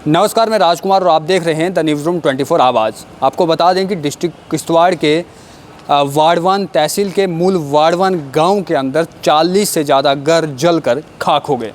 नमस्कार, मैं राजकुमार और आप देख रहे हैं द न्यूज़ रूम 24 आवाज़। आपको बता दें कि डिस्ट्रिक्ट किश्तवाड़ के वाड़वान तहसील के मूल वाड़वान गांव के अंदर 40 से ज़्यादा घर जलकर खाक हो गए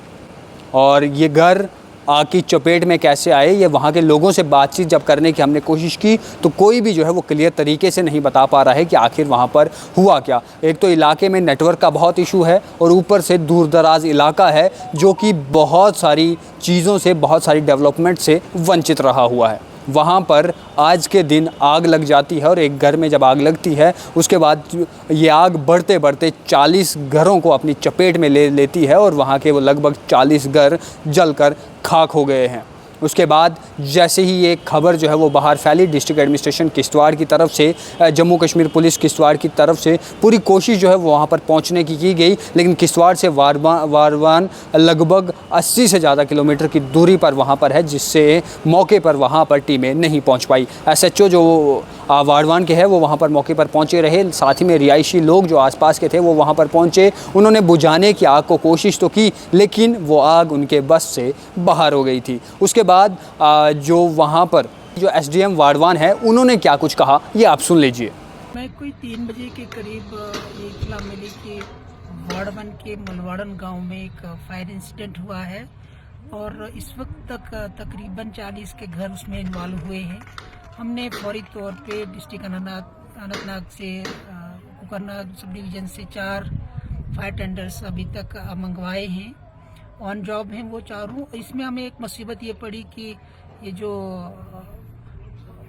और ये घर आग की चपेट में कैसे आए, ये वहाँ के लोगों से बातचीत जब करने की हमने कोशिश की तो कोई भी जो है वो क्लियर तरीके से नहीं बता पा रहा है कि आखिर वहाँ पर हुआ क्या। एक तो इलाके में नेटवर्क का बहुत इशू है और ऊपर से दूर दराज इलाका है जो कि बहुत सारी चीज़ों से, बहुत सारी डेवलपमेंट से वंचित रहा हुआ है। वहाँ पर आज के दिन आग लग जाती है और एक घर में जब आग लगती है उसके बाद ये आग बढ़ते बढ़ते 40 घरों को अपनी चपेट में ले लेती है और वहाँ के वो लगभग 40 घर जलकर खाक हो गए हैं। उसके बाद जैसे ही ये खबर जो है वो बाहर फैली, डिस्ट्रिक्ट एडमिनिस्ट्रेशन किश्तवाड़ की तरफ से, जम्मू कश्मीर पुलिस किश्तवाड़ की तरफ से पूरी कोशिश जो है वो वहाँ पर पहुँचने की गई, लेकिन किश्तवाड़ से वाड़वान लगभग 80 से ज़्यादा किलोमीटर की दूरी पर वहाँ पर है, जिससे मौके पर वहाँ पर टीमें नहीं पहुँच पाई। SHO जो वाड़वान के हैं वो वहाँ पर मौके पर पहुँचे रहे, साथ ही में रिहायशी लोग जो आसपास के थे वो वहाँ पर पहुँचे। उन्होंने बुझाने की आग को कोशिश तो की, लेकिन वो आग उनके बस से बाहर हो गई थी। उसके बाद जो वहाँ पर जो SDM वाड़वान है उन्होंने क्या कुछ कहा, ये आप सुन लीजिए। मैं कोई 3 बजे के करीब ये इत्तला मिली कि वाड़वन के मलवाड़न गांव में एक फायर इंसिडेंट हुआ है और इस वक्त तक तकरीबन 40 के घर उसमें इन्वॉल्व हुए हैं। हमने फौरी तौर पे डिस्ट्रिक्ट अनंतनाग से, कुकरनाग सब डिवीज़न से 4 फायर टेंडर्स अभी तक मंगवाए हैं, ऑन जॉब हैं वो चारों। इसमें हमें एक मुसीबत ये पड़ी कि ये जो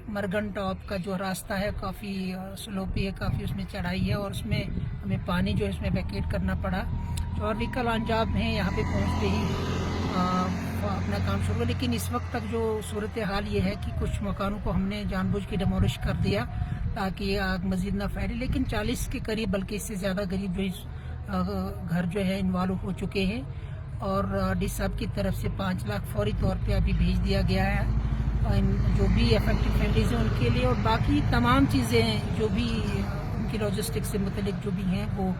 मरगन टॉप का जो रास्ता है काफ़ी स्लोपी है, काफ़ी उसमें चढ़ाई है और उसमें हमें पानी जो है इसमें वैकेट करना पड़ा। और व्हीकल ऑन जॉब हैं, यहाँ पे पहुँचते ही अपना काम शुरू। लेकिन इस वक्त तक जो सूरत हाल ये है कि कुछ मकानों को हमने जानबूझ के डिमोलिश कर दिया ताकि आग मज़ीद ना फैले, लेकिन 40 के करीब बल्कि इससे ज़्यादा करीब जो घर जो है इन्वॉल्व हो चुके हैं और डी साहब की तरफ से 5 लाख फौरी तौर पे अभी भेज दिया गया है जो भी अफेक्टेड फैमिलीज हैं उनके लिए, और बाकी तमाम चीज़ें जो भी उनकी लॉजिस्टिक्स से मुतलिक जो भी हैं वो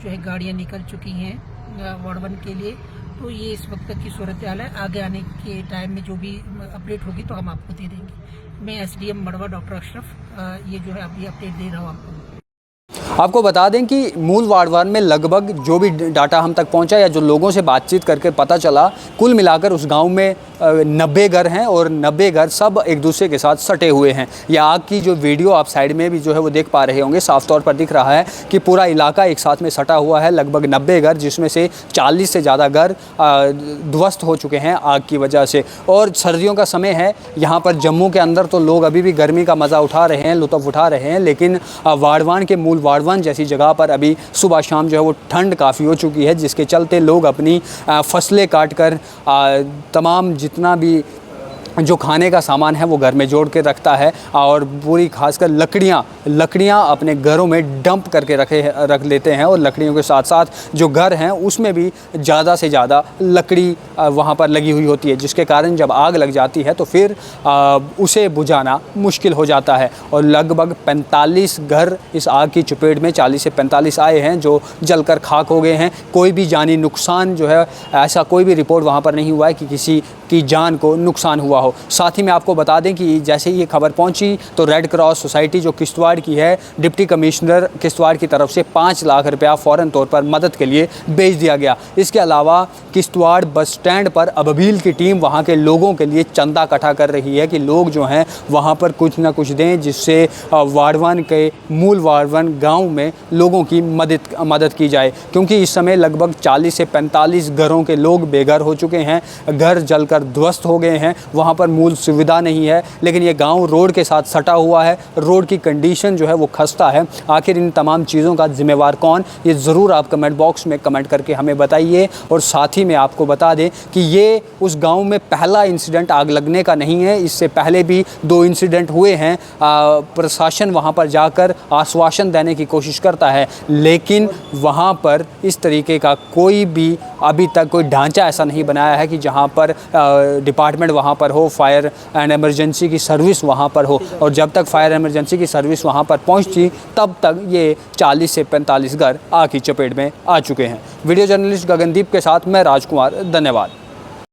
जो है गाड़ियाँ निकल चुकी हैं वाड़वन के लिए। तो ये इस वक्त की सूरत हाल है। आगे आने के टाइम में जो भी अपडेट होगी तो हम आपको दे देंगे। मैं SDM मड़वा डॉक्टर अशरफ ये जो है अभी अपडेट दे रहा हूँ आपको। आपको बता दें कि मूल वाड़वान में लगभग जो भी डाटा हम तक पहुंचा या जो लोगों से बातचीत करके पता चला, कुल मिलाकर उस गांव में 90 घर हैं और 90 घर सब एक दूसरे के साथ सटे हुए हैं। यह आग की जो वीडियो आप साइड में भी जो है वो देख पा रहे होंगे, साफ तौर पर दिख रहा है कि पूरा इलाका एक साथ में सटा हुआ है। लगभग 90 घर, जिसमें से 40 से ज़्यादा घर ध्वस्त हो चुके हैं आग की वजह से। और सर्दियों का समय है, यहाँ पर जम्मू के अंदर तो लोग अभी भी गर्मी का मज़ा उठा रहे हैं, लुत्फ़ उठा रहे हैं, लेकिन वाड़वान के मूल वाड़वान जैसी जगह पर अभी सुबह शाम जो है वो ठंड काफ़ी हो चुकी है, जिसके चलते लोग अपनी फसलें काट कर तमाम जितना भी जो खाने का सामान है वो घर में जोड़ के रखता है और पूरी खासकर लकड़ियाँ अपने घरों में डंप करके रख लेते हैं और लकड़ियों के साथ साथ जो घर हैं उसमें भी ज़्यादा से ज़्यादा लकड़ी वहाँ पर लगी हुई होती है, जिसके कारण जब आग लग जाती है तो फिर उसे बुझाना मुश्किल हो जाता है। और लगभग 45 घर इस आग की चपेट में 40 से 45 आए हैं जो जलकर खाक हो गए हैं। कोई भी जानी नुकसान जो है, ऐसा कोई भी रिपोर्ट वहाँ पर नहीं हुआ है कि किसी की जान को नुकसान हुआ हो। साथ ही में आपको बता दें कि जैसे ही ये खबर पहुंची तो रेड क्रॉस सोसाइटी जो किश्तवाड़ की है, डिप्टी कमिश्नर किश्तवाड़ की तरफ से 5 लाख रुपया फ़ौरन तौर पर मदद के लिए भेज दिया गया। इसके अलावा किश्तवाड़ बस स्टैंड पर अबील की टीम वहां के लोगों के लिए चंदा इकट्ठा कर रही है कि लोग जो हैं वहां पर कुछ ना कुछ दें, जिससे वाड़वान के मूल वाड़वान गाँव में लोगों की मदद की जाए, क्योंकि इस समय लगभग 40 से 45 घरों के लोग बेघर हो चुके हैं, घर जलकर ध्वस्त हो गए हैं। वहाँ पर मूल सुविधा नहीं है, लेकिन ये गांव रोड के साथ सटा हुआ है, रोड की कंडीशन जो है वो खस्ता है। आखिर इन तमाम चीज़ों का जिम्मेवार कौन, ये ज़रूर आप कमेंट बॉक्स में कमेंट करके हमें बताइए। और साथ ही में आपको बता दें कि ये उस गांव में पहला इंसिडेंट आग लगने का नहीं है, इससे पहले भी 2 इंसिडेंट हुए हैं। प्रशासन वहाँ पर जाकर आश्वासन देने की कोशिश करता है, लेकिन वहाँ पर इस तरीके का कोई भी अभी तक कोई ढांचा ऐसा नहीं बनाया है कि जहाँ पर डिपार्टमेंट वहाँ पर हो, फायर एंड इमरजेंसी की सर्विस वहाँ पर हो। और जब तक फायर इमरजेंसी की सर्विस वहाँ पर पहुँची तब तक ये 40 से 45 घर आग की चपेट में आ चुके हैं। वीडियो जर्नलिस्ट गगनदीप के साथ मैं राजकुमार, धन्यवाद।